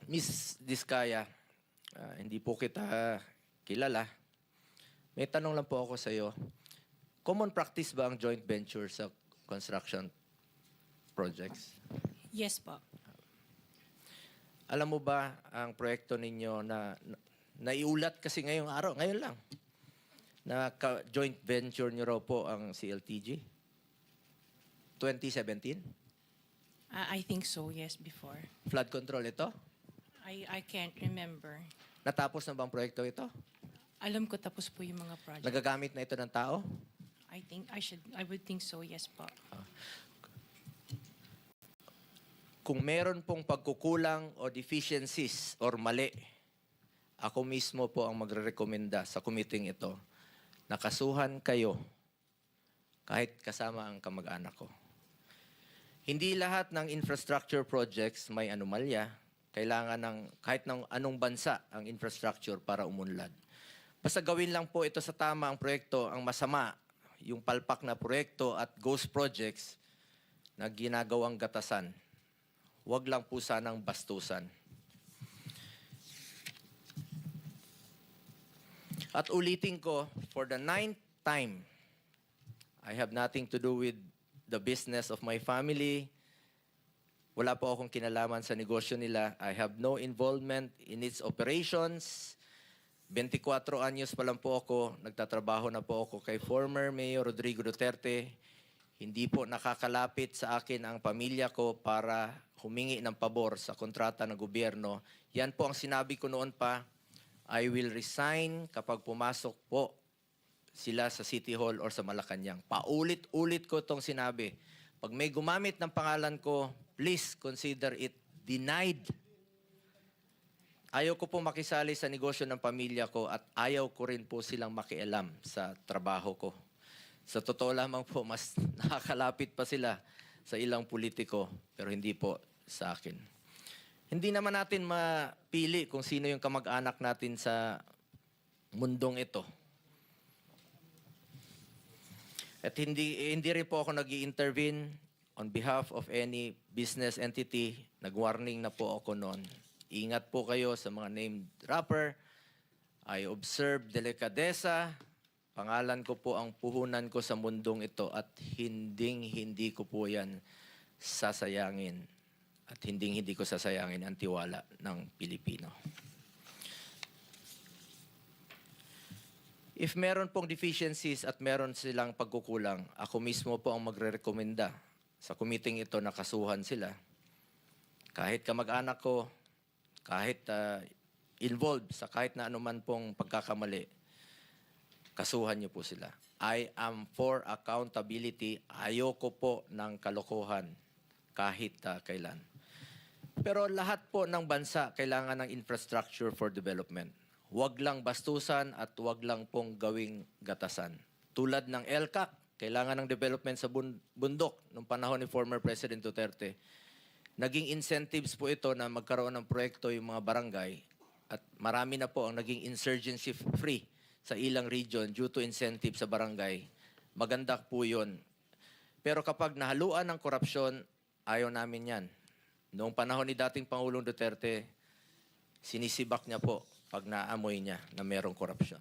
Miss Diskaya, hindi po kita kilala. May tanong lang po ako sa iyo. Common practice ba ang joint venture sa construction projects? Yes po. Alam mo ba ang proyekto ninyo na naiulat kasi ngayong araw, ngayon lang, na joint venture nyo raw po ang CLTG? 2017? I think so, yes, before. Flood control ito? I can't remember. Natapos na bang proyekto ito? Alam ko tapos po yung mga project. Nagagamit na ito ng tao? I would think so, yes po. Kung meron pong pagkukulang o deficiencies or mali, ako mismo po ang magre-rekomenda sa committee ito na kasuhan kayo kahit kasama ang kamag-anak ko. Hindi lahat ng infrastructure projects may anomalya. Kailangan ng kahit ng anong bansa ang infrastructure para umunlad. Basta gawin lang po ito sa tama ang proyekto. Ang masama, yung palpak na proyekto at ghost projects na ginagawang gatasan. Huwag lang po sanang bastusan. At ulitin ko, for the 9th time, I have nothing to do with the business of my family. Wala po akong kinalaman sa negosyo nila. I have no involvement in its operations. 24 anyos pa lang po ako. Nagtatrabaho na po ako kay former Mayor Rodrigo Duterte. Hindi po nakakalapit sa akin ang pamilya ko para humingi ng pabor sa kontrata ng gobyerno. Yan po ang sinabi ko noon pa. I will resign kapag pumasok po sila sa City Hall or sa Malacanang. Paulit-ulit ko itong sinabi. Pag may gumamit ng pangalan ko, please consider it denied. Ayaw ko po makisali sa negosyo ng pamilya ko at ayaw ko rin po silang makialam sa trabaho ko. Sa totoo lamang po, mas nakakalapit pa sila sa ilang politiko, pero hindi po sa akin. Hindi naman natin mapili kung sino yung kamag-anak natin sa mundong ito. At hindi rin po ako nag-i-intervene on behalf of any business entity. Nag-warning na po ako noon. Ingat po kayo sa mga name dropper. I observe delikadesa. Pangalan ko po ang puhunan ko sa mundong ito at hindi ko po yan sasayangin. At hindi ko sasayangin ang tiwala ng Pilipino. If meron pong deficiencies at meron silang pagkukulang, ako mismo po ang magre-rekomenda sa committee ito na kasuhan sila. Kahit kamag-anak ko, kahit involved sa kahit na anuman pong pagkakamali, kasuhan niyo po sila. I am for accountability. Ayoko po ng kalokohan kahit kailan. Pero lahat po ng bansa kailangan ng infrastructure for development. Huwag lang bastusan at huwag lang pong gawing gatasan. Tulad ng LCAC, kailangan ng development sa bundok noong panahon ni former President Duterte. Naging incentives po ito na magkaroon ng proyekto yung mga barangay at marami na po ang naging insurgency free sa ilang region due to incentive sa barangay. Maganda po yun. Pero kapag nahaluan ng korupsyon, ayaw namin yan. Noong panahon ni dating Pangulong Duterte, sinisibak niya po pag naamoy niya na mayroong korupsyon.